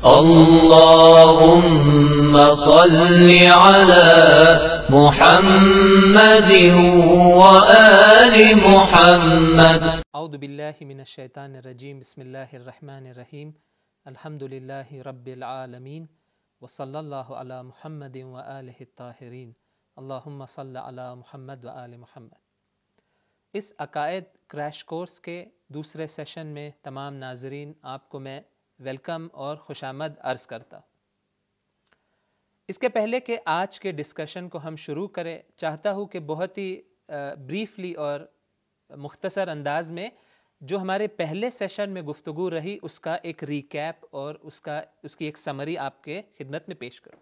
اللهم صل على محمد وآل محمد. اعوذ باللہ من الشیطان الرجیم. بسم اللہ الرحمن الرحیم. الحمد للہ رب العالمین وصلی اللہ علی محمد وآلہ الطاہرین. اللہم صل علی محمد وآل محمد. اس عقائد کریش کورس کے دوسرے سیشن میں تمام ناظرین آپ کو میں ویلکم اور خوش آمد عرض کرتا. اس کے پہلے کہ آج کے ڈسکشن کو ہم شروع کریں، چاہتا ہوں کہ بہت ہی بریفلی اور مختصر انداز میں جو ہمارے پہلے سیشن میں گفتگو رہی اس کا ایک ریکیپ اور اس کی ایک سمری آپ کے خدمت میں پیش کروں.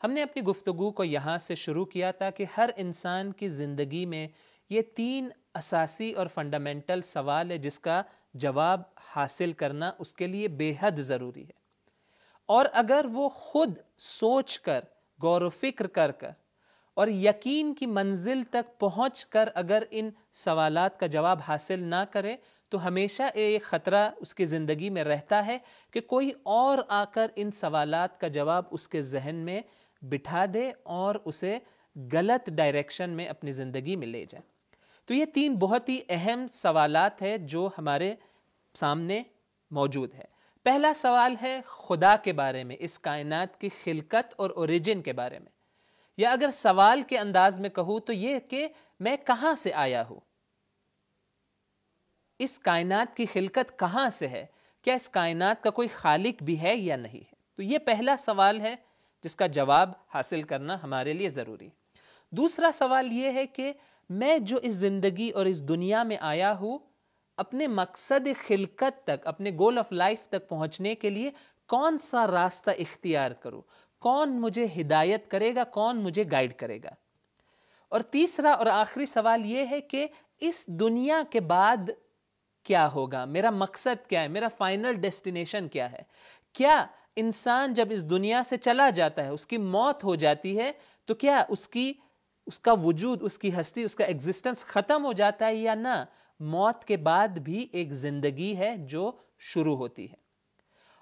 ہم نے اپنی گفتگو کو یہاں سے شروع کیا تھا کہ ہر انسان کی زندگی میں یہ تین اساسی اور فنڈامنٹل سوال ہے جس کا جواب حاصل کرنا اس کے لیے بے حد ضروری ہے، اور اگر وہ خود سوچ کر غور و فکر کر اور یقین کی منزل تک پہنچ کر اگر ان سوالات کا جواب حاصل نہ کرے تو ہمیشہ ایک خطرہ اس کی زندگی میں رہتا ہے کہ کوئی اور آ کر ان سوالات کا جواب اس کے ذہن میں بٹھا دے اور اسے غلط ڈائریکشن میں اپنی زندگی میں لے جائے. تو یہ تین بہت ہی اہم سوالات ہیں جو ہمارے سامنے موجود ہے. پہلا سوال ہے خدا کے بارے میں، اس کائنات کی خلقت اور اوریجن کے بارے میں، یا اگر سوال کے انداز میں کہوں تو یہ کہ میں کہاں سے آیا ہوں، اس کائنات کی خلقت کہاں سے ہے، کیا اس کائنات کا کوئی خالق بھی ہے یا نہیں ہے. تو یہ پہلا سوال ہے جس کا جواب حاصل کرنا ہمارے لیے ضروری ہے. دوسرا سوال یہ ہے کہ میں جو اس زندگی اور اس دنیا میں آیا ہوں اپنے مقصد خلقت تک، اپنے گول آف لائف تک پہنچنے کے لیے کون سا راستہ اختیار کروں، کون مجھے ہدایت کرے گا، کون مجھے گائیڈ کرے گا. اور تیسرا اور آخری سوال یہ ہے کہ اس دنیا کے بعد کیا ہوگا، میرا مقصد کیا ہے، میرا فائنل ڈیسٹینیشن کیا ہے. کیا انسان جب اس دنیا سے چلا جاتا ہے، اس کی موت ہو جاتی ہے، تو کیا اس کا وجود، اس کی ہستی، اس کا ایگزسٹنس ختم ہو جاتا ہے یا نہ، موت کے بعد بھی ایک زندگی ہے جو شروع ہوتی ہے.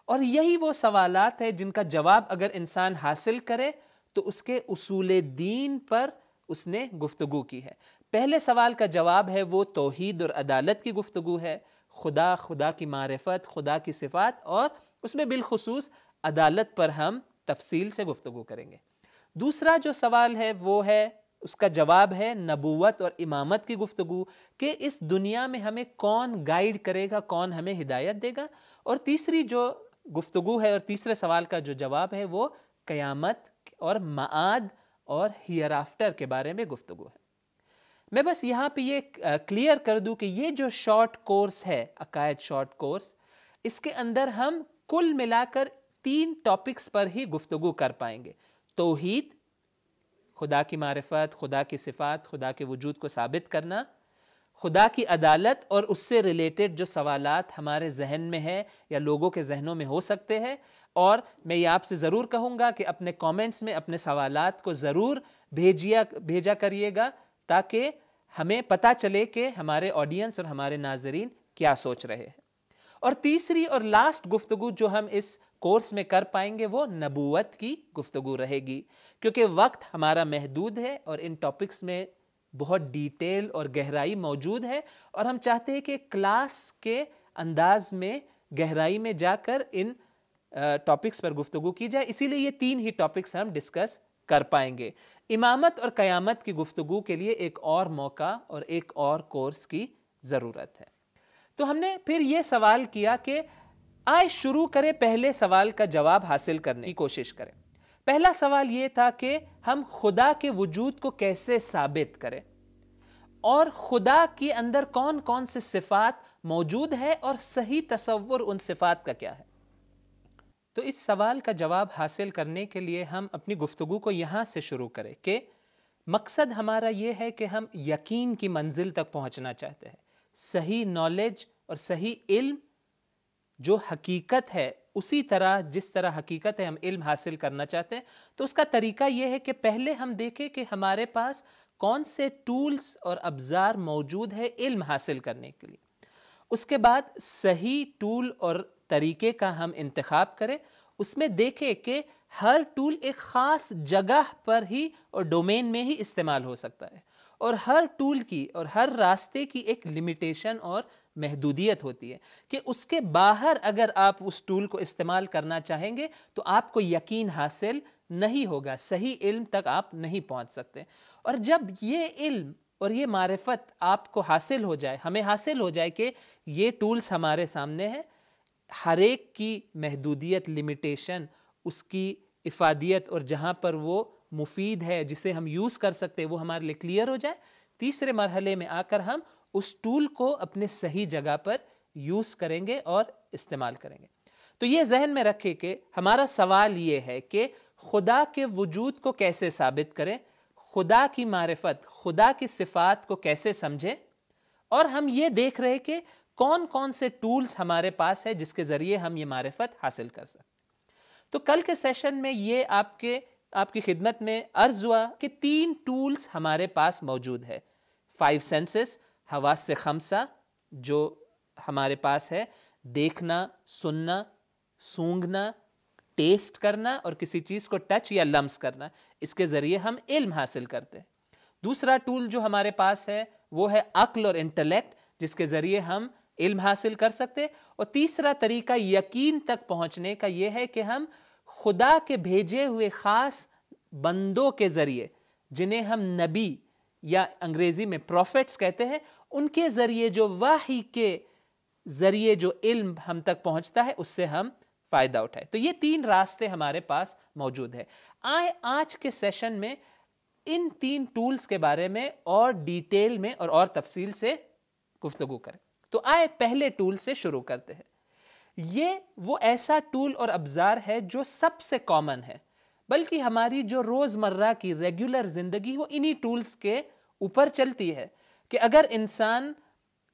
اور یہی وہ سوالات ہیں جن کا جواب اگر انسان حاصل کرے تو اس کے اصول دین پر اس نے گفتگو کی ہے. پہلے سوال کا جواب ہے وہ توحید اور عدالت کی گفتگو ہے، خدا کی معرفت، خدا کی صفات، اور اس میں بالخصوص عدالت پر ہم تفصیل سے گفتگو کریں گے. دوسرا جو سوال ہے وہ ہے، اس کا جواب ہے نبوت اور امامت کی گفتگو، کہ اس دنیا میں ہمیں کون گائیڈ کرے گا، کون ہمیں ہدایت دے گا. اور تیسری جو گفتگو ہے اور تیسرے سوال کا جو جواب ہے وہ قیامت اور معاد اور ہیئر آفٹر کے بارے میں گفتگو ہے. میں بس یہاں پہ یہ کلیئر کر دوں کہ یہ جو شارٹ کورس ہے، عقائد شارٹ کورس، اس کے اندر ہم کل ملا کر 3 ٹاپکس پر ہی گفتگو کر پائیں گے. توحید، خدا کی معرفت، خدا کی صفات، خدا کے وجود کو ثابت کرنا، خدا کی عدالت اور اس سے ریلیٹڈ جو سوالات ہمارے ذہن میں ہے یا لوگوں کے ذہنوں میں ہو سکتے ہیں. اور میں یہ آپ سے ضرور کہوں گا کہ اپنے کامنٹس میں اپنے سوالات کو ضرور بھیجا کریے گا تاکہ ہمیں پتہ چلے کہ ہمارے آڈینس اور ہمارے ناظرین کیا سوچ رہے ہیں. اور تیسری اور لاسٹ گفتگو جو ہم اس کورس میں کر پائیں گے وہ نبوت کی گفتگو رہے گی، کیونکہ وقت ہمارا محدود ہے اور ان ٹاپکس میں بہت ڈیٹیل اور گہرائی موجود ہے، اور ہم چاہتے ہیں کہ کلاس کے انداز میں گہرائی میں جا کر ان ٹاپکس پر گفتگو کی جائے. اسی لیے یہ 3 ہی ٹاپکس ہم ڈسکس کر پائیں گے. امامت اور قیامت کی گفتگو کے لیے ایک اور موقع اور ایک اور کورس کی ضرورت ہے. تو ہم نے پھر یہ سوال کیا کہ آئے شروع کریں، پہلے سوال کا جواب حاصل کرنے کی کوشش کریں. پہلا سوال یہ تھا کہ ہم خدا کے وجود کو کیسے ثابت کریں، اور خدا کے اندر کون کون سے صفات موجود ہے اور صحیح تصور ان صفات کا کیا ہے. تو اس سوال کا جواب حاصل کرنے کے لیے ہم اپنی گفتگو کو یہاں سے شروع کریں کہ مقصد ہمارا یہ ہے کہ ہم یقین کی منزل تک پہنچنا چاہتے ہیں. صحیح نالج اور صحیح علم جو حقیقت ہے اسی طرح جس طرح حقیقت ہے ہم علم حاصل کرنا چاہتے ہیں. تو اس کا طریقہ یہ ہے کہ پہلے ہم دیکھیں کہ ہمارے پاس کون سے ٹولز اور ابزار موجود ہے علم حاصل کرنے کے لیے. اس کے بعد صحیح ٹول اور طریقے کا ہم انتخاب کریں. اس میں دیکھے کہ ہر ٹول ایک خاص جگہ پر ہی اور ڈومین میں ہی استعمال ہو سکتا ہے، اور ہر ٹول کی اور ہر راستے کی ایک لمیٹیشن اور محدودیت ہوتی ہے کہ اس کے باہر اگر آپ اس ٹول کو استعمال کرنا چاہیں گے تو آپ کو یقین حاصل نہیں ہوگا، صحیح علم تک آپ نہیں پہنچ سکتے۔ اور جب یہ علم اور یہ معرفت آپ کو حاصل ہو جائے، ہمیں حاصل ہو جائے کہ یہ ٹولز ہمارے سامنے ہیں، ہر ایک کی محدودیت، لمیٹیشن، اس کی افادیت اور جہاں پر وہ مفید ہے جسے ہم یوز کر سکتے وہ ہمارے لیے کلیئر ہو جائے، تیسرے مرحلے میں آ کر ہم اس ٹول کو اپنے صحیح جگہ پر یوز کریں گے اور استعمال کریں گے۔ تو یہ ذہن میں رکھیں کہ ہمارا سوال یہ ہے کہ خدا کے وجود کو کیسے ثابت کریں، خدا کی معرفت، خدا کی صفات کو کیسے سمجھیں، اور ہم یہ دیکھ رہے کہ کون کون سے ٹولز ہمارے پاس ہے جس کے ذریعے ہم یہ معرفت حاصل کر سکتے۔ تو کل کے سیشن میں یہ آپ کی خدمت میں عرض ہوا کہ 3 ٹولز ہمارے پاس موجود ہے، 5 سینسز، حواس خمسہ جو ہمارے پاس ہے، دیکھنا، سننا، سونگھنا، ٹیسٹ کرنا اور کسی چیز کو ٹچ یا لمس کرنا، اس کے ذریعے ہم علم حاصل کرتے ہیں۔ دوسرا ٹول جو ہمارے پاس ہے وہ ہے عقل اور انٹلیکٹ، جس کے ذریعے ہم علم حاصل کر سکتے، اور تیسرا طریقہ یقین تک پہنچنے کا یہ ہے کہ ہم خدا کے بھیجے ہوئے خاص بندوں کے ذریعے، جنہیں ہم نبی یا انگریزی میں پروفیٹس کہتے ہیں، ان کے ذریعے جو وحی کے ذریعے جو علم ہم تک پہنچتا ہے اس سے ہم فائدہ اٹھائے۔ تو یہ 3 راستے ہمارے پاس موجود ہے۔ آج کے سیشن میں ان 3 ٹولز کے بارے میں اور ڈیٹیل میں اور تفصیل سے گفتگو کریں۔ تو آئے پہلے ٹول سے شروع کرتے ہیں۔ یہ وہ ایسا ٹول اور ابزار ہے جو سب سے کامن ہے، بلکہ ہماری جو روزمرہ کی ریگولر زندگی وہ انہی ٹولز کے اوپر چلتی ہے کہ اگر انسان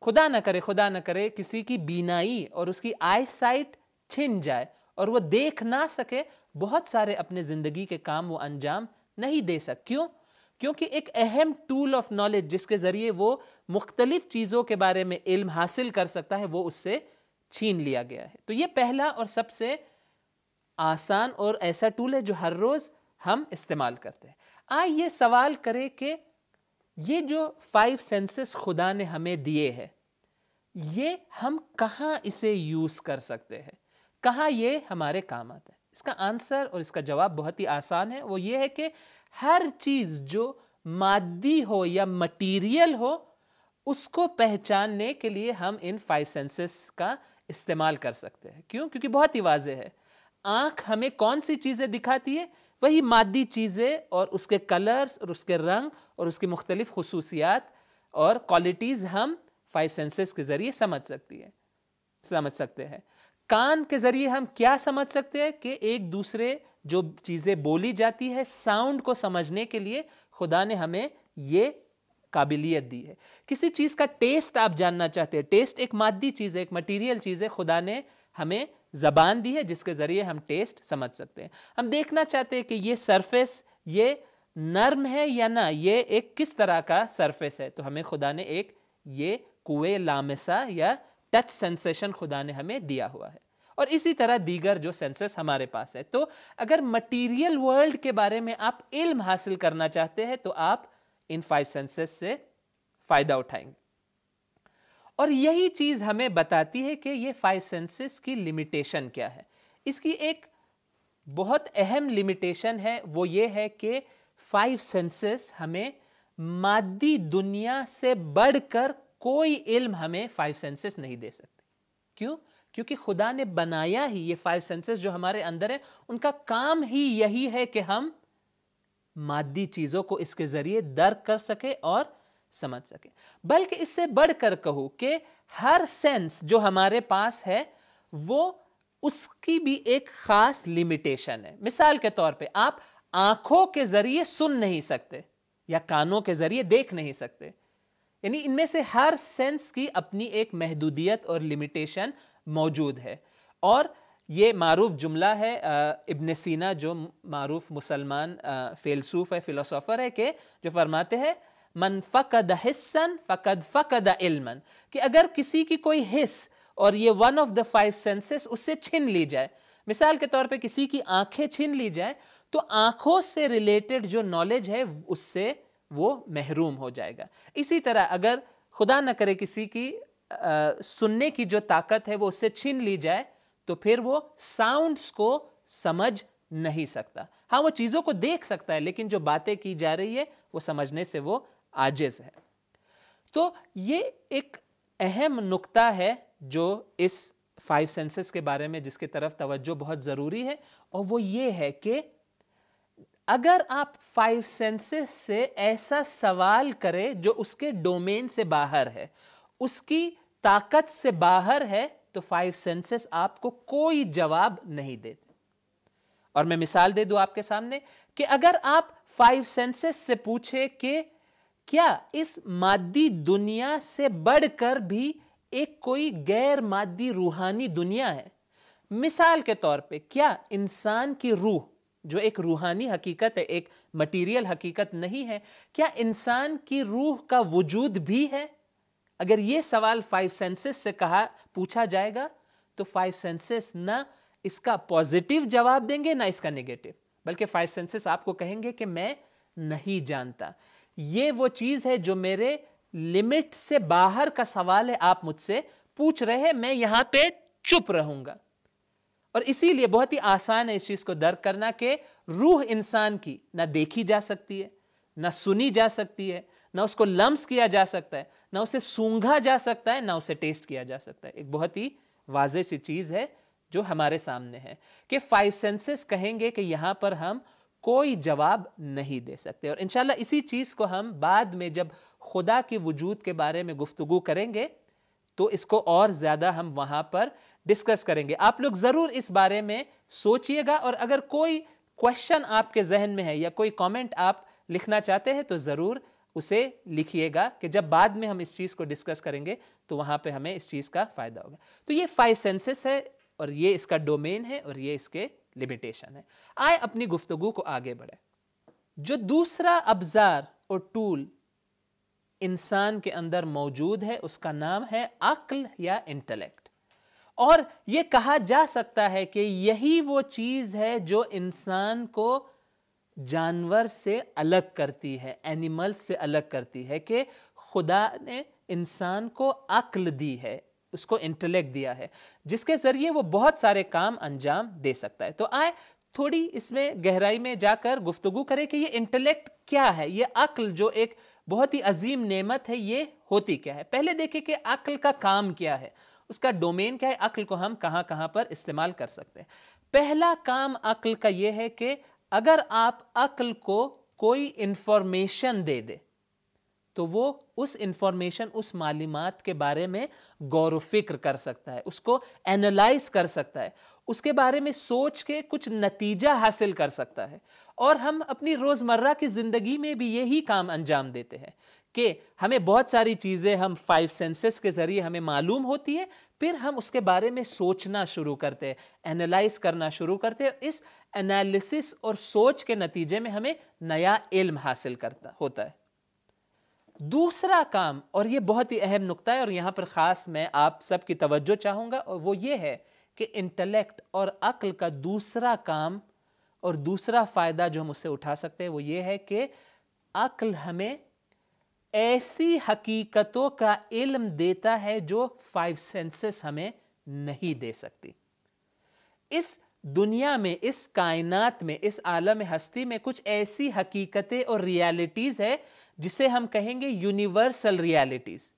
خدا نہ کرے کسی کی بینائی اور اس کی آئی سائٹ چھن جائے اور وہ دیکھ نہ سکے، بہت سارے اپنے زندگی کے کام وہ انجام نہیں دے سکتے۔ کیونکہ ایک اہم ٹول آف نالج جس کے ذریعے وہ مختلف چیزوں کے بارے میں علم حاصل کر سکتا ہے وہ اس سے چھین لیا گیا ہے۔ تو یہ پہلا اور سب سے آسان اور ایسا ٹول ہے جو ہر روز ہم استعمال کرتے ہیں۔ یہ سوال کریں کہ یہ جو 5 سینسز خدا نے ہمیں دیے ہیں، یہ ہم کہاں اسے یوز کر سکتے ہیں، کہاں یہ ہمارے کام آتا ہے؟ اس کا آنسر اور اس کا جواب بہت ہی آسان ہے، وہ یہ ہے کہ ہر چیز جو مادی ہو یا مٹیریل ہو اس کو پہچاننے کے لیے ہم ان 5 سینسز کا استعمال کر سکتے ہیں۔ کیونکہ بہت ہی واضح ہے، آنکھ ہمیں کون سی چیزیں دکھاتی ہے؟ وہی مادی چیزیں اور اس کے کلرز اور اس کے رنگ اور اس کی مختلف خصوصیات اور کوالٹیز ہم 5 سینسز کے ذریعے سمجھ سکتے ہیں۔ کان کے ذریعے ہم کیا سمجھ سکتے ہیں کہ ایک دوسرے جو چیزیں بولی جاتی ہے، ساؤنڈ کو سمجھنے کے لیے خدا نے ہمیں یہ قابلیت دی ہے۔ کسی چیز کا ٹیسٹ آپ جاننا چاہتے ہیں، ٹیسٹ ایک مادی چیز ہے، ایک مٹیریل چیز ہے، خدا نے ہمیں زبان دی ہے جس کے ذریعے ہم ٹیسٹ سمجھ سکتے ہیں۔ ہم دیکھنا چاہتے ہیں کہ یہ سرفیس یہ نرم ہے یا نہ، یہ ایک کس طرح کا سرفیس ہے، تو ہمیں خدا نے ایک یہ قوے لامسہ یا ٹچ سینسیشن خدا نے ہمیں دیا ہوا ہے، اور اسی طرح دیگر جو سینسز ہمارے پاس ہے۔ تو اگر مٹیریل ورلڈ کے بارے میں آپ علم حاصل کرنا چاہتے ہیں تو آپ ان 5 سینسز سے فائدہ اٹھائیں گے، اور یہی چیز ہمیں بتاتی ہے کہ یہ 5 سینسز کی لمیٹیشن کیا ہے۔ اس کی ایک بہت اہم لمیٹیشن ہے، وہ یہ ہے کہ 5 سینسز ہمیں مادی دنیا سے بڑھ کر کوئی علم ہمیں 5 سینسز نہیں دے سکتے۔ کیونکہ خدا نے بنایا ہی یہ 5 سینسز جو ہمارے اندر ہیں، ان کا کام ہی یہی ہے کہ ہم مادی چیزوں کو اس کے ذریعے درک کر سکے اور سمجھ سکے۔ بلکہ اس سے بڑھ کر کہوں کہ ہر سینس جو ہمارے پاس ہے وہ اس کی بھی ایک خاص لمیٹیشن ہے۔ مثال کے طور پہ آپ آنکھوں کے ذریعے سن نہیں سکتے یا کانوں کے ذریعے دیکھ نہیں سکتے، یعنی ان میں سے ہر سینس کی اپنی ایک محدودیت اور لمیٹیشن موجود ہے۔ اور یہ معروف جملہ ہے ابن سینا جو معروف مسلمان فیلسوف ہے، فلسفر ہے، کہ جو فرماتے ہیں من فقد حسا فقد فقد علما، کہ اگر کسی کی کوئی حس اور یہ 1 of the 5 سینسز اس سے چھن لی جائے، مثال کے طور پہ کسی کی آنکھیں چھین لی جائے تو آنکھوں سے ریلیٹڈ جو نالج ہے اس سے وہ محروم ہو جائے گا. اسی طرح اگر خدا نہ کرے کسی کی سننے کی جو طاقت ہے وہ اس سے چھین لی جائے تو پھر وہ ساؤنڈز کو سمجھ نہیں سکتا. ہاں وہ چیزوں کو دیکھ سکتا ہے لیکن جو باتیں کی جا رہی ہے وہ سمجھنے سے وہ عاجز ہے. تو یہ ایک اہم نقطہ ہے جو اس 5 سینسز کے بارے میں جس کی طرف توجہ بہت ضروری ہے, اور وہ یہ ہے کہ اگر آپ 5 سینسز سے ایسا سوال کریں جو اس کے ڈومین سے باہر ہے, اس کی طاقت سے باہر ہے, تو 5 سینسز آپ کو کوئی جواب نہیں دیتے. اور میں مثال دے دوں آپ کے سامنے کہ اگر آپ 5 سینسز سے پوچھیں کہ کیا اس مادی دنیا سے بڑھ کر بھی ایک کوئی غیر مادی روحانی دنیا ہے, مثال کے طور پہ کیا انسان کی روح جو ایک روحانی حقیقت ہے, ایک مٹیریل حقیقت نہیں ہے, کیا انسان کی روح کا وجود بھی ہے؟ اگر یہ سوال 5 سینسز سے پوچھا جائے گا تو 5 سینسز نہ اس کا پوزیٹیو جواب دیں گے نہ اس کا نیگیٹو, بلکہ 5 سینسز آپ کو کہیں گے کہ میں نہیں جانتا, یہ وہ چیز ہے جو میرے لمٹ سے باہر کا سوال ہے, آپ مجھ سے پوچھ رہے ہیں, میں یہاں پہ چپ رہوں گا. اور اسی لیے بہت ہی آسان ہے اس چیز کو درک کرنا کہ روح انسان کی نہ دیکھی جا سکتی ہے, نہ سنی جا سکتی ہے, نہ اس کو لمس کیا جا سکتا ہے, نہ اسے سونگھا جا سکتا ہے, نہ اسے ٹیسٹ کیا جا سکتا ہے. ایک بہت ہی واضح سی چیز ہے جو ہمارے سامنے ہے کہ 5 سینسز کہیں گے کہ یہاں پر ہم کوئی جواب نہیں دے سکتے. اور انشاءاللہ اسی چیز کو ہم بعد میں جب خدا کے وجود کے بارے میں گفتگو کریں گے تو اس کو اور زیادہ ہم وہاں پر ڈسکس کریں گے. آپ لوگ ضرور اس بارے میں سوچئے گا, اور اگر کوئی کوشچن آپ کے ذہن میں ہے یا کوئی کامنٹ آپ لکھنا چاہتے ہیں تو ضرور اسے لکھیے گا کہ جب بعد میں ہم اس چیز کو ڈسکس کریں گے تو وہاں پہ ہمیں اس چیز کا فائدہ ہوگا. تو یہ 5 سینسز ہے اور یہ اس کا ڈومین ہے اور یہ اس کے لمیٹیشن ہے. آئے اپنی گفتگو کو آگے بڑھیں. جو دوسرا ابزار اور ٹول انسان کے اندر موجود ہے اس کا نام ہے عقل یا انٹلیکٹ, اور یہ کہا جا سکتا ہے کہ یہی وہ چیز ہے جو انسان کو جانور سے الگ کرتی ہے, اینیمل سے الگ کرتی ہے, کہ خدا نے انسان کو عقل دی ہے, اس کو انٹلیکٹ دیا ہے جس کے ذریعے وہ بہت سارے کام انجام دے سکتا ہے. تو آئے تھوڑی اس میں گہرائی میں جا کر گفتگو کریں کہ یہ انٹلیکٹ کیا ہے, یہ عقل جو ایک بہت ہی عظیم نعمت ہے یہ ہوتی کیا ہے. پہلے دیکھیں کہ عقل کا کام کیا ہے, اس کا ڈومین کیا ہے, عقل کو ہم کہاں کہاں پر استعمال کر سکتے ہیں. پہلا کام عقل کا یہ ہے کہ اگر آپ عقل کو کوئی انفارمیشن دے دے تو وہ اس انفارمیشن, اس معلومات کے بارے میں غور و فکر کر سکتا ہے, اس کو اینالائز کر سکتا ہے, اس کے بارے میں سوچ کے کچھ نتیجہ حاصل کر سکتا ہے. اور ہم اپنی روزمرہ کی زندگی میں بھی یہی کام انجام دیتے ہیں کہ ہمیں بہت ساری چیزیں ہم 5 سینسز کے ذریعے ہمیں معلوم ہوتی ہے, پھر ہم اس کے بارے میں سوچنا شروع کرتے ہیں, اینالائز کرنا شروع کرتے ہیں. اس انالیسس اور سوچ کے نتیجے میں ہمیں نیا علم حاصل ہوتا ہے. دوسرا کام, اور یہ بہت ہی اہم نقطہ ہے اور یہاں پر خاص میں آپ سب کی توجہ چاہوں گا, اور وہ یہ ہے کہ انٹلیکٹ اور عقل کا دوسرا کام اور دوسرا فائدہ جو ہم اس سے اٹھا سکتے ہیں وہ یہ ہے کہ عقل ہمیں ایسی حقیقتوں کا علم دیتا ہے جو 5 سینسز ہمیں نہیں دے سکتی. اس دنیا میں, اس کائنات میں, اس عالم ہستی میں کچھ ایسی حقیقتیں اور ریالٹیز ہے جسے ہم کہیں گے یونیورسل ریالٹیز,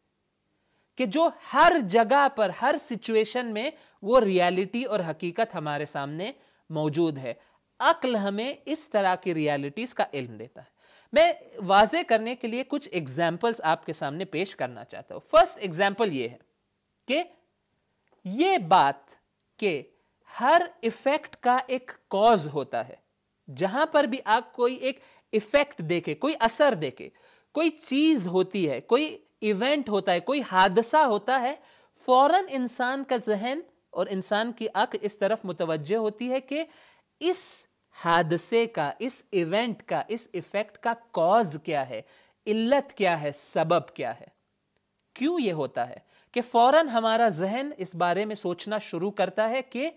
کہ جو ہر جگہ پر, ہر سچویشن میں وہ ریالٹی اور حقیقت ہمارے سامنے موجود ہے. عقل ہمیں اس طرح کی ریالٹیز کا علم دیتا ہے. میں واضح کرنے کے لیے کچھ ایگزامپلز آپ کے سامنے پیش کرنا چاہتا ہوں. فرسٹ ایگزامپل یہ ہے کہ یہ بات کہ ہر ایفیکٹ کا ایک کاز ہوتا ہے. جہاں پر بھی آپ کوئی ایک ایفیکٹ دیکھے, کوئی اثر دیکھے, کوئی چیز ہوتی ہے, کوئی ایونٹ ہوتا ہے, کوئی حادثہ ہوتا ہے, فوراً انسان کا ذہن اور انسان کی عقل اس طرف متوجہ ہوتی ہے کہ اس حادثے کا, اس ایونٹ کا, اس ایفیکٹ کا کاز کیا ہے, علت کیا ہے, سبب کیا ہے. کیوں یہ ہوتا ہے کہ فوراً ہمارا ذہن اس بارے میں سوچنا شروع کرتا ہے کہ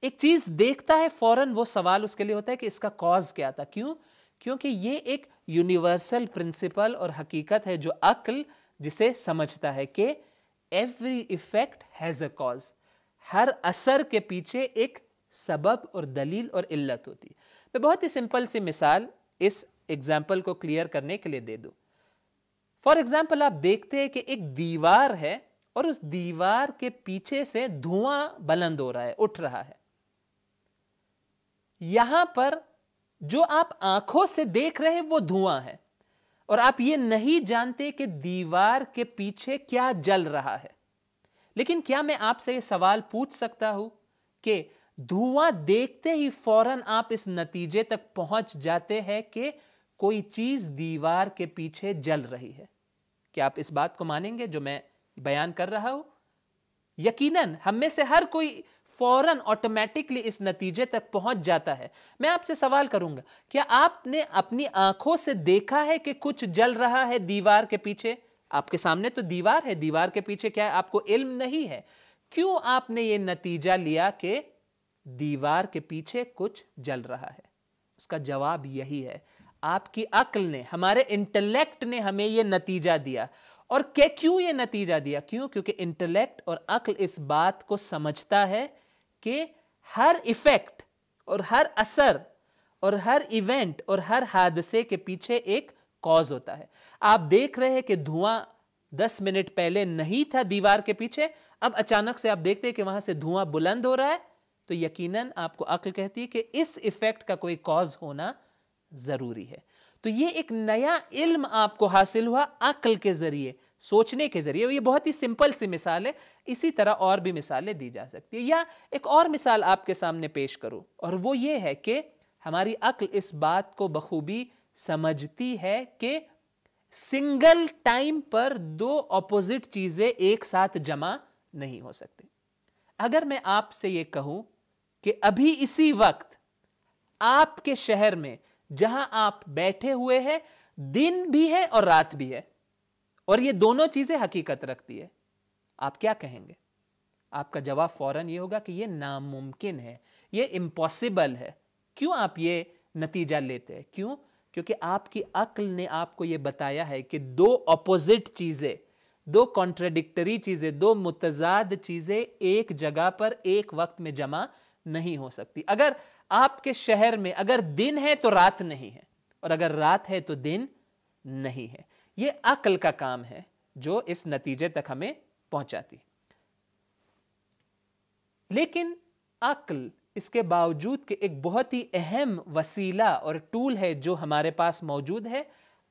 ایک چیز دیکھتا ہے فوراً وہ سوال اس کے لیے ہوتا ہے کہ اس کا کاز کیا تھا. کیوں؟ کیونکہ یہ ایک یونیورسل پرنسپل اور حقیقت ہے جو عقل جسے سمجھتا ہے کہ every effect has a cause. ہر اثر کے پیچھے ایک سبب اور دلیل اور علت ہوتی ہے. میں بہت ہی سمپل سی مثال اس ایگزامپل کو کلیئر کرنے کے لیے دے دوں. فار ایگزامپل آپ دیکھتے ہیں کہ ایک دیوار ہے اور اس دیوار کے پیچھے سے دھواں بلند ہو رہا ہے, اٹھ رہا ہے. یہاں پر جو آپ آنکھوں سے دیکھ رہے ہیں وہ دھواں ہے, اور آپ یہ نہیں جانتے کہ دیوار کے پیچھے کیا جل رہا ہے. لیکن کیا میں آپ سے یہ سوال پوچھ سکتا ہوں کہ دھواں دیکھتے ہی فوراً آپ اس نتیجے تک پہنچ جاتے ہیں کہ کوئی چیز دیوار کے پیچھے جل رہی ہے؟ کیا آپ اس بات کو مانیں گے جو میں بیان کر رہا ہوں؟ یقیناً ہم میں سے ہر کوئی فوراً آٹومیٹکلی اس نتیجے تک پہنچ جاتا ہے. میں آپ سے سوال کروں گا, کیا آپ نے اپنی آنکھوں سے دیکھا ہے کہ کچھ جل رہا ہے دیوار کے پیچھے؟ آپ کے سامنے تو دیوار ہے, دیوار کے پیچھے کیا ہے آپ کو علم نہیں ہے. کیوں آپ نے یہ نتیجہ لیا کہ دیوار کے پیچھے کچھ جل رہا ہے؟ اس کا جواب یہی ہے, آپ کی عقل نے, ہمارے انٹلیکٹ نے ہمیں یہ نتیجہ دیا. اور کیوں یہ نتیجہ دیا؟ کیونکہ انٹلیکٹ اور عقل اس بات کو سمجھتا ہے کہ ہر ایفیکٹ اور ہر اثر اور ہر ایونٹ اور ہر حادثے کے پیچھے ایک کاز ہوتا ہے. آپ دیکھ رہے ہیں کہ دھواں 10 منٹ پہلے نہیں تھا دیوار کے پیچھے, اب اچانک سے آپ دیکھتے ہیں کہ وہاں سے دھواں بلند ہو رہا ہے, تو یقیناً آپ کو عقل کہتی ہے کہ اس ایفیکٹ کا کوئی کاز ہونا ضروری ہے. تو یہ ایک نیا علم آپ کو حاصل ہوا عقل کے ذریعے, سوچنے کے ذریعے. یہ بہت ہی سمپل سی مثال ہے, اسی طرح اور بھی مثالیں دی جا سکتی ہیں. یا ایک اور مثال آپ کے سامنے پیش کروں, اور وہ یہ ہے کہ ہماری عقل اس بات کو بخوبی سمجھتی ہے کہ سنگل ٹائم پر دو اپوزٹ چیزیں ایک ساتھ جمع نہیں ہو سکتی. اگر میں آپ سے یہ کہوں کہ ابھی اسی وقت آپ کے شہر میں جہاں آپ بیٹھے ہوئے ہیں دن بھی ہے اور رات بھی ہے, اور یہ دونوں چیزیں حقیقت رکھتی ہے, آپ کیا کہیں گے؟ آپ کا جواب فوراً یہ ہوگا کہ یہ ناممکن ہے, یہ امپاسبل ہے. کیوں آپ یہ نتیجہ لیتے ہیں؟ کیوں؟ کیونکہ آپ کی عقل نے آپ کو یہ بتایا ہے کہ دو اپوزٹ چیزیں, دو کانٹراڈکٹری چیزیں, دو متضاد چیزیں ایک جگہ پر ایک وقت میں جمع نہیں ہو سکتی. اگر آپ کے شہر میں اگر دن ہے تو رات نہیں ہے, اور اگر رات ہے تو دن نہیں ہے. یہ عقل کا کام ہے جو اس نتیجے تک ہمیں پہنچاتی. لیکن عقل اس کے باوجود کہ ایک بہت ہی اہم وسیلہ اور ٹول ہے جو ہمارے پاس موجود ہے,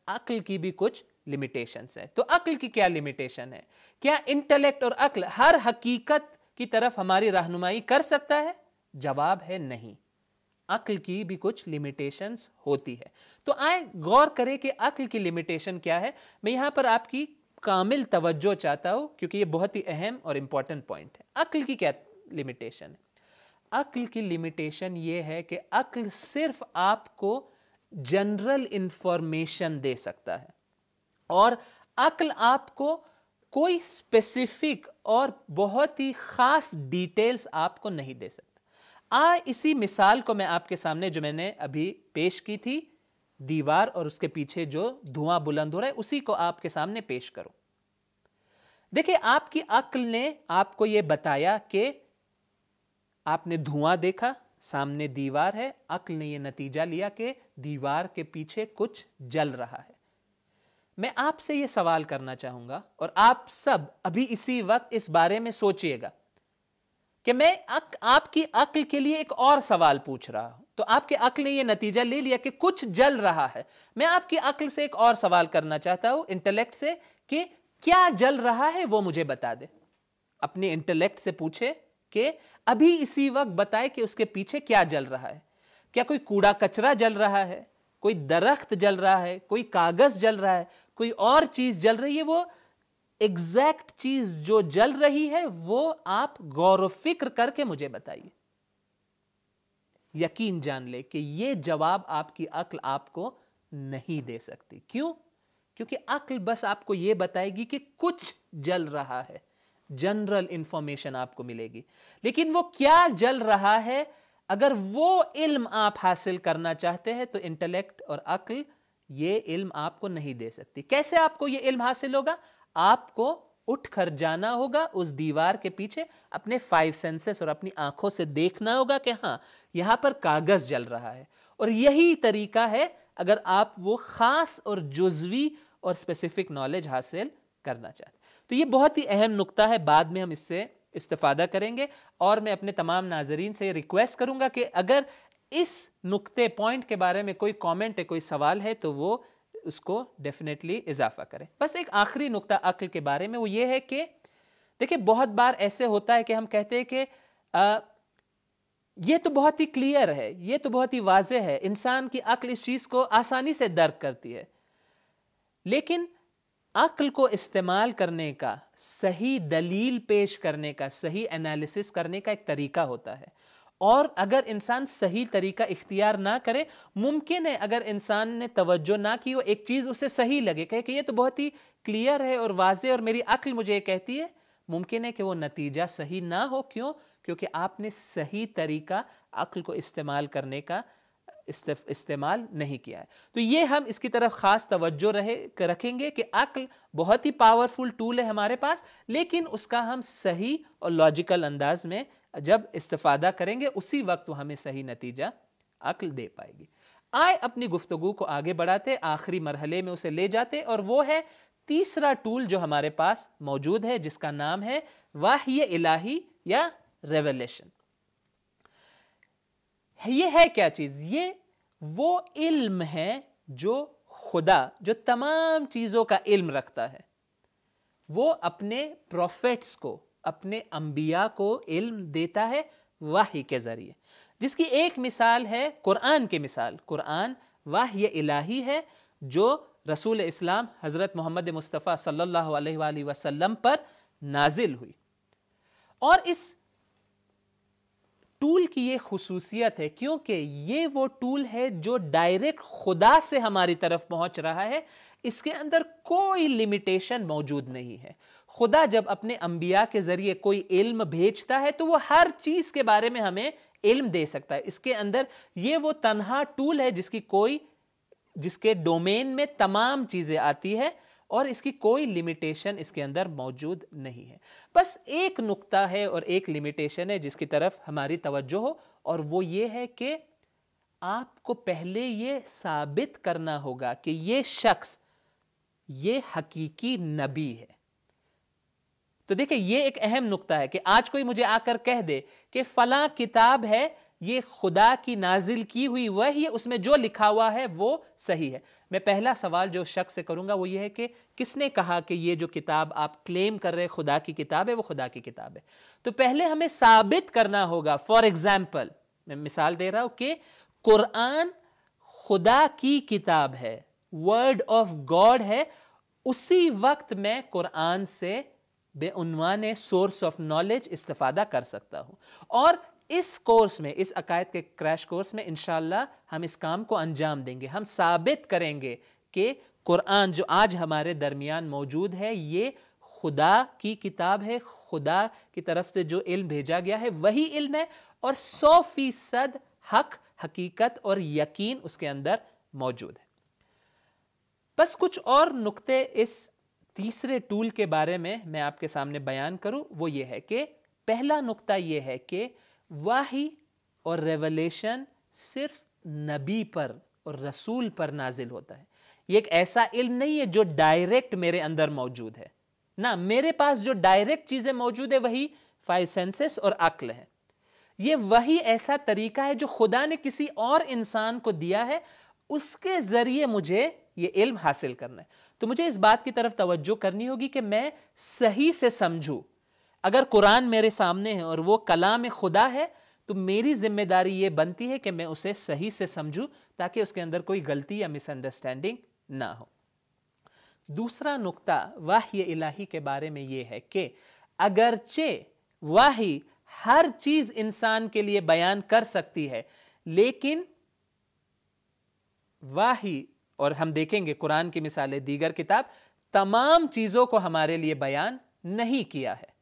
عقل کی بھی کچھ لمیٹیشنز ہیں. تو عقل کی کیا لمیٹیشن ہے؟ کیا انٹلیکٹ اور عقل ہر حقیقت کی طرف ہماری رہنمائی کر سکتا ہے؟ جواب ہے نہیں. عقل کی بھی کچھ لمیٹیشنز ہوتی ہے. تو آئیں غور کریں کہ عقل کی لمیٹیشن کیا ہے. میں یہاں پر آپ کی کامل توجہ چاہتا ہوں کیونکہ یہ بہت ہی اہم اور امپورٹنٹ پوائنٹ ہے. عقل کی کیا لمیٹیشن ہے؟ عقل کی لمیٹیشن یہ ہے کہ عقل صرف آپ کو جنرل انفارمیشن دے سکتا ہے, اور عقل آپ کو کوئی اسپیسیفک اور بہت ہی خاص ڈیٹیلز آپ کو نہیں دے سکتا. اسی مثال کو میں آپ کے سامنے جو میں نے ابھی پیش کی تھی, دیوار اور اس کے پیچھے جو دھواں بلند ہو رہا ہے, اسی کو آپ کے سامنے پیش کروں. دیکھیں, آپ کی عقل نے آپ کو یہ بتایا کہ آپ نے دھواں دیکھا, سامنے دیوار ہے. عقل نے یہ نتیجہ لیا کہ دیوار کے پیچھے کچھ جل رہا ہے. میں آپ سے یہ سوال کرنا چاہوں گا, اور آپ سب ابھی اسی وقت اس بارے میں سوچئے گا کہ میں آپ کی عقل کے لیے ایک اور سوال پوچھ رہا ہوں. تو آپ کی عقل نے یہ نتیجہ لے لیا کہ کچھ جل رہا ہے. میں آپ کی عقل سے ایک اور سوال کرنا چاہتا ہوں, انٹلیکٹ سے, کہ کیا جل رہا ہے وہ مجھے بتا دے. اپنے انٹلیکٹ سے پوچھے کہ ابھی اسی وقت بتائے کہ اس کے پیچھے کیا جل رہا ہے. کیا کوئی کوڑا کچرا جل رہا ہے, کوئی درخت جل رہا ہے, کوئی کاغذ جل رہا ہے, کوئی اور چیز جل رہی ہے؟ وہ ایگزیکٹ چیز جو جل رہی ہے وہ آپ غور و فکر کر کے مجھے بتائیے. یقین جان لے کہ یہ جواب آپ کی عقل آپ کو نہیں دے سکتی. کیوں؟ کیونکہ عقل بس آپ کو یہ بتائے گی کہ کچھ جل رہا ہے. جنرل انفارمیشن آپ کو ملے گی، لیکن وہ کیا جل رہا ہے، اگر وہ علم آپ حاصل کرنا چاہتے ہیں تو انٹلیکٹ اور عقل یہ علم آپ کو نہیں دے سکتی۔ کیسے آپ کو یہ علم حاصل ہوگا؟ آپ کو اٹھ کر جانا ہوگا اس دیوار کے پیچھے، اپنے 5 سینسز اور اپنی آنکھوں سے دیکھنا ہوگا کہ ہاں یہاں پر کاغذ جل رہا ہے، اور یہی طریقہ ہے اگر آپ وہ خاص اور جزوی اور اسپیسیفک نالج حاصل کرنا چاہتے ہیں۔ تو یہ بہت ہی اہم نقطہ ہے، بعد میں ہم اس سے استفادہ کریں گے، اور میں اپنے تمام ناظرین سے یہ ریکویسٹ کروں گا کہ اگر اس نقطے پوائنٹ کے بارے میں کوئی کامنٹ ہے، کوئی سوال ہے، تو وہ اس کو ڈیفینیٹلی اضافہ کریں۔ بس ایک آخری نقطہ عقل کے بارے میں وہ یہ ہے کہ دیکھیں بہت بار ایسے ہوتا ہے کہ ہم کہتے ہیں کہ یہ تو بہت ہی کلیئر ہے، یہ تو بہت ہی واضح ہے، انسان کی عقل اس چیز کو آسانی سے درک کرتی ہے، لیکن عقل کو استعمال کرنے کا، صحیح دلیل پیش کرنے کا، صحیح انالیسس کرنے کا ایک طریقہ ہوتا ہے، اور اگر انسان صحیح طریقہ اختیار نہ کرے، ممکن ہے اگر انسان نے توجہ نہ کی ہو، ایک چیز اسے صحیح لگے، کہے کہ یہ تو بہت ہی کلیئر ہے اور واضح اور میری عقل مجھے یہ کہتی ہے، ممکن ہے کہ وہ نتیجہ صحیح نہ ہو۔ کیوں؟ کیونکہ آپ نے صحیح طریقہ عقل کو استعمال کرنے کا استعمال نہیں کیا ہے۔ تو یہ ہم اس کی طرف خاص توجہ رکھیں گے کہ عقل بہت ہی پاورفل ٹول ہے ہمارے پاس، لیکن اس کا ہم صحیح اور لاجیکل انداز میں جب استفادہ کریں گے، اسی وقت وہ ہمیں صحیح نتیجہ عقل دے پائے گی۔ آئے اپنی گفتگو کو آگے بڑھاتے، آخری مرحلے میں اسے لے جاتے، اور وہ ہے تیسرا ٹول جو ہمارے پاس موجود ہے، جس کا نام ہے وحی الہی یا ریویلیشن۔ یہ ہے کیا چیز؟ یہ وہ علم ہے جو خدا، جو تمام چیزوں کا علم رکھتا ہے، وہ اپنے پروفیٹس کو، اپنے انبیاء کو علم دیتا ہے وحی کے ذریعے، جس کی ایک مثال ہے قرآن کی مثال۔ قرآن وحی الہی ہے جو رسول اسلام حضرت محمد مصطفیٰ صلی اللہ علیہ وآلہ وسلم پر نازل ہوئی، اور اس ٹول کی یہ خصوصیت ہے کیونکہ یہ وہ ٹول ہے جو ڈائریکٹ خدا سے ہماری طرف پہنچ رہا ہے، اس کے اندر کوئی لمیٹیشن موجود نہیں ہے۔ خدا جب اپنے انبیاء کے ذریعے کوئی علم بھیجتا ہے تو وہ ہر چیز کے بارے میں ہمیں علم دے سکتا ہے۔ اس کے اندر یہ وہ تنہا ٹول ہے جس کے ڈومین میں تمام چیزیں آتی ہے، اور اس کی کوئی لمیٹیشن اس کے اندر موجود نہیں ہے۔ بس ایک نقطہ ہے اور ایک لمیٹیشن ہے جس کی طرف ہماری توجہ ہو، اور وہ یہ ہے کہ آپ کو پہلے یہ ثابت کرنا ہوگا کہ یہ شخص یہ حقیقی نبی ہے۔ تو دیکھیں یہ ایک اہم نقطہ ہے کہ آج کوئی مجھے آ کر کہہ دے کہ فلاں کتاب ہے، یہ خدا کی نازل کی ہوئی وحی ہے، اس میں جو لکھا ہوا ہے وہ صحیح ہے، میں پہلا سوال جو شخص سے کروں گا وہ یہ ہے کہ کس نے کہا کہ یہ جو کتاب آپ کلیم کر رہے خدا کی کتاب ہے وہ خدا کی کتاب ہے؟ تو پہلے ہمیں ثابت کرنا ہوگا۔ فار ایگزامپل میں مثال دے رہا ہوں کہ قرآن خدا کی کتاب ہے، ورڈ آف گاڈ ہے، اسی وقت میں قرآن سے بے عنوان سورس آف نالج استفادہ کر سکتا ہوں، اور اس کورس میں، اس عقائد کے کریش کورس میں انشاءاللہ ہم اس کام کو انجام دیں گے۔ ہم ثابت کریں گے کہ قرآن جو آج ہمارے درمیان موجود ہے یہ خدا کی کتاب ہے، خدا کی طرف سے جو علم بھیجا گیا ہے وہی علم ہے، اور 100% حق، حقیقت اور یقین اس کے اندر موجود ہے۔ بس کچھ اور نقطے اس تیسرے ٹول کے بارے میں آپ کے سامنے بیان کروں، وہ یہ ہے کہ پہلا نقطہ یہ ہے کہ وحی اور ریویلیشن صرف نبی پر اور رسول پر نازل ہوتا ہے۔ یہ ایک ایسا علم نہیں ہے جو ڈائریکٹ میرے اندر موجود ہے، نہ، میرے پاس جو ڈائریکٹ چیزیں موجود ہے وہی 5 سینسز اور عقل ہے۔ یہ وہی ایسا طریقہ ہے جو خدا نے کسی اور انسان کو دیا ہے، اس کے ذریعے مجھے یہ علم حاصل کرنا ہے۔ تو مجھے اس بات کی طرف توجہ کرنی ہوگی کہ میں صحیح سے سمجھوں۔ اگر قرآن میرے سامنے ہے اور وہ کلام خدا ہے تو میری ذمہ داری یہ بنتی ہے کہ میں اسے صحیح سے سمجھوں تاکہ اس کے اندر کوئی غلطی یا مس انڈرسٹینڈنگ نہ ہو۔ دوسرا نقطہ وحی الہی کے بارے میں یہ ہے کہ اگرچہ وحی ہر چیز انسان کے لیے بیان کر سکتی ہے، لیکن وحی، اور ہم دیکھیں گے قرآن کی مثالیں، دیگر کتاب تمام چیزوں کو ہمارے لیے بیان نہیں کیا ہے۔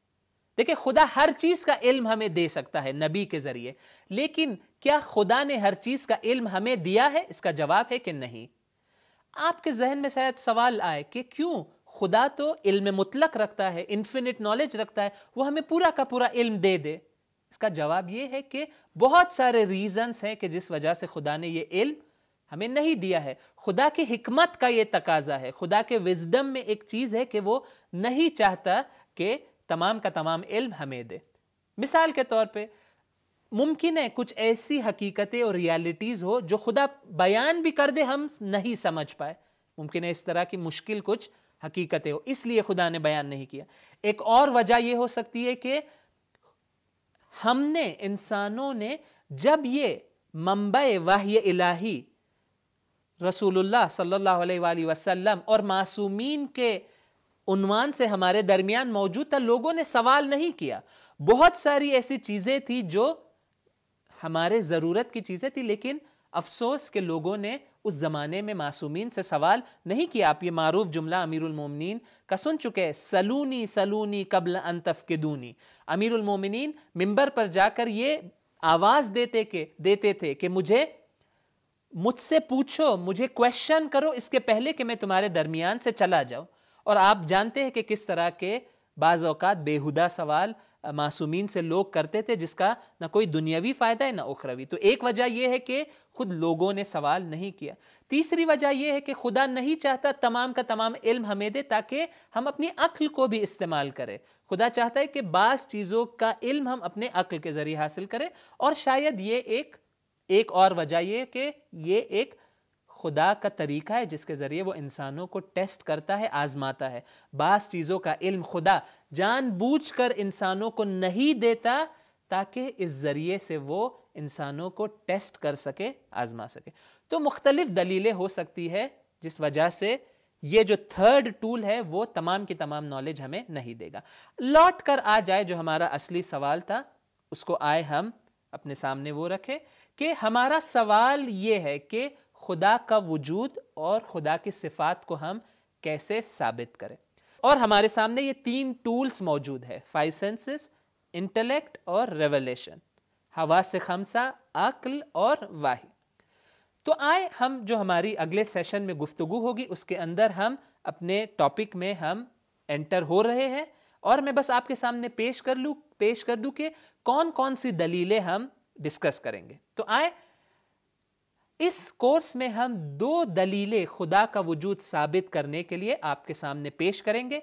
دیکھیں خدا ہر چیز کا علم ہمیں دے سکتا ہے نبی کے ذریعے، لیکن کیا خدا نے ہر چیز کا علم ہمیں دیا ہے؟ اس کا جواب ہے کہ نہیں۔ آپ کے ذہن میں شاید سوال آئے کہ کیوں؟ خدا تو علم مطلق رکھتا ہے، انفینٹ نالج رکھتا ہے، وہ ہمیں پورا کا پورا علم دے دے۔ اس کا جواب یہ ہے کہ بہت سارے ریزنز ہیں کہ جس وجہ سے خدا نے یہ علم ہمیں نہیں دیا ہے۔ خدا کی حکمت کا یہ تقاضا ہے، خدا کے وزڈم میں ایک چیز ہے کہ وہ نہیں چاہتا کہ تمام کا تمام علم ہمیں دے۔ مثال کے طور پہ ممکن ہے کچھ ایسی حقیقتیں اور ریالٹیز ہو جو خدا بیان بھی کر دے ہم نہیں سمجھ پائے، ممکن ہے اس طرح کی مشکل کچھ حقیقتیں ہو، اس لیے خدا نے بیان نہیں کیا۔ ایک اور وجہ یہ ہو سکتی ہے کہ ہم نے، انسانوں نے، جب یہ منبع وحی الہی رسول اللہ صلی اللہ علیہ وآلہ وسلم اور معصومین کے عنوان سے ہمارے درمیان موجود تھا، لوگوں نے سوال نہیں کیا۔ بہت ساری ایسی چیزیں تھی جو ہمارے ضرورت کی چیزیں تھی، لیکن افسوس کہ لوگوں نے اس زمانے میں معصومین سے سوال نہیں کیا۔ آپ یہ معروف جملہ امیر المومنین کا سن چکے ہیں، سلونی سلونی قبل ان تفقدونی۔ امیر المومنین منبر پر جا کر یہ آواز دیتے تھے کہ مجھ سے پوچھو، مجھے کویشچن کرو اس کے پہلے کہ میں تمہارے درمیان سے چلا جاؤں۔ اور آپ جانتے ہیں کہ کس طرح کے بعض اوقات بےہودہ سوال معصومین سے لوگ کرتے تھے جس کا نہ کوئی دنیاوی فائدہ ہے نہ اخروی۔ تو ایک وجہ یہ ہے کہ خود لوگوں نے سوال نہیں کیا۔ تیسری وجہ یہ ہے کہ خدا نہیں چاہتا تمام کا تمام علم ہمیں دے تاکہ ہم اپنی عقل کو بھی استعمال کریں۔ خدا چاہتا ہے کہ بعض چیزوں کا علم ہم اپنے عقل کے ذریعے حاصل کریں، اور شاید یہ ایک اور وجہ یہ کہ یہ ایک خدا کا طریقہ ہے جس کے ذریعے وہ انسانوں کو ٹیسٹ کرتا ہے، آزماتا ہے۔ بعض چیزوں کا علم خدا جان بوجھ کر انسانوں کو نہیں دیتا تاکہ اس ذریعے سے وہ انسانوں کو ٹیسٹ کر سکے، آزما سکے۔ تو مختلف دلیلیں ہو سکتی ہے جس وجہ سے یہ جو تھرڈ ٹول ہے وہ تمام کی تمام نالج ہمیں نہیں دے گا۔ لوٹ کر آ جائے جو ہمارا اصلی سوال تھا، اس کو آئے ہم اپنے سامنے وہ رکھے کہ ہمارا سوال یہ ہے کہ خدا کا وجود اور خدا کی صفات کو ہم کیسے ثابت کریں۔ اور ہمارے سامنے یہ 3 ٹولز موجود ہے، 5 سینسز، انٹلیکٹ اور ریولیشن، حواس خمسہ، عقل اور وحی۔ تو آئے ہم جو ہماری اگلے سیشن میں گفتگو ہوگی اس کے اندر ہم اپنے ٹاپک میں ہم انٹر ہو رہے ہیں، اور میں بس آپ کے سامنے پیش کر دوں کہ کون کون سی دلیلیں ہم ڈسکس کریں گے۔ تو آئے اس کورس میں ہم 2 دلیلیں خدا کا وجود ثابت کرنے کے لیے آپ کے سامنے پیش کریں گے۔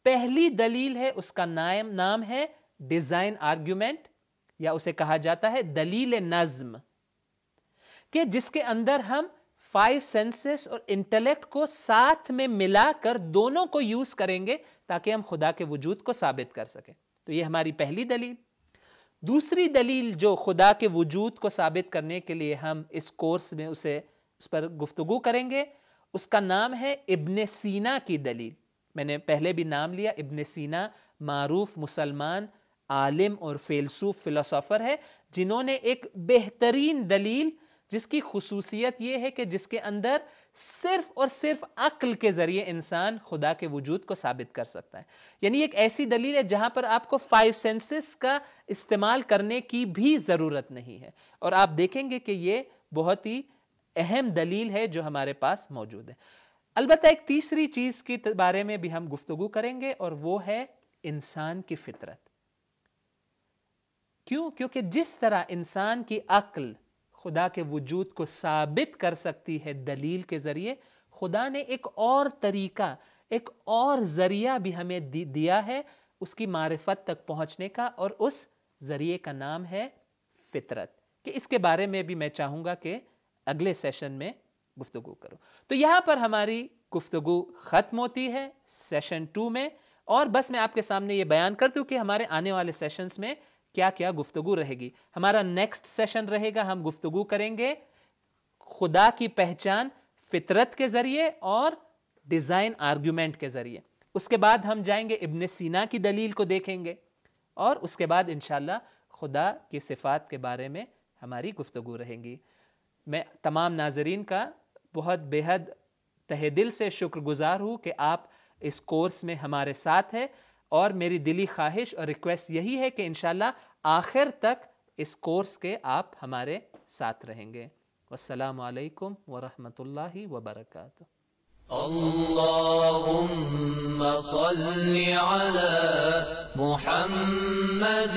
پہلی دلیل ہے، اس کا نام ہے ڈیزائن آرگیومنٹ، یا اسے کہا جاتا ہے دلیل نظم، کہ جس کے اندر ہم 5 سینسز اور انٹلیکٹ کو ساتھ میں ملا کر دونوں کو یوز کریں گے تاکہ ہم خدا کے وجود کو ثابت کر سکیں۔ تو یہ ہماری پہلی دلیل۔ دوسری دلیل جو خدا کے وجود کو ثابت کرنے کے لیے ہم اس کورس میں اس پر گفتگو کریں گے، اس کا نام ہے ابن سینا کی دلیل۔ میں نے پہلے بھی نام لیا، ابن سینا معروف مسلمان عالم اور فلسفر ہے، جنہوں نے ایک بہترین دلیل جس کی خصوصیت یہ ہے کہ جس کے اندر صرف اور صرف عقل کے ذریعے انسان خدا کے وجود کو ثابت کر سکتا ہے۔ یعنی ایک ایسی دلیل ہے جہاں پر آپ کو 5 سینسز کا استعمال کرنے کی بھی ضرورت نہیں ہے، اور آپ دیکھیں گے کہ یہ بہت ہی اہم دلیل ہے جو ہمارے پاس موجود ہے۔ البتہ ایک تیسری چیز کے بارے میں بھی ہم گفتگو کریں گے، اور وہ ہے انسان کی فطرت۔ کیوں؟ کیونکہ جس طرح انسان کی عقل خدا کے وجود کو ثابت کر سکتی ہے دلیل کے ذریعے، خدا نے ایک اور طریقہ، ایک اور ذریعہ بھی ہمیں دیا ہے اس کی معرفت تک پہنچنے کا، اور اس ذریعے کا نام ہے فطرت، کہ اس کے بارے میں بھی میں چاہوں گا کہ اگلے سیشن میں گفتگو کروں۔ تو یہاں پر ہماری گفتگو ختم ہوتی ہے سیشن 2 میں، اور بس میں آپ کے سامنے یہ بیان کر دوں کہ ہمارے آنے والے سیشنز میں کیا کیا گفتگو رہے گی۔ ہمارا نیکسٹ سیشن رہے گا، ہم گفتگو کریں گے خدا کی پہچان فطرت کے ذریعے اور ڈیزائن آرگیومنٹ کے ذریعے۔ اس کے بعد ہم جائیں گے ابن سینا کی دلیل کو دیکھیں گے، اور اس کے بعد انشاءاللہ خدا کی صفات کے بارے میں ہماری گفتگو رہیں گی۔ میں تمام ناظرین کا بہت بے حد تہہ دل سے شکر گزار ہوں کہ آپ اس کورس میں ہمارے ساتھ ہیں، اور میری دلی خواہش اور ریکویسٹ یہی ہے کہ انشاءاللہ آخر تک اس کورس کے آپ ہمارے ساتھ رہیں گے. والسلام علیکم ورحمۃ اللہ وبرکاتہ. اللهم صل على محمد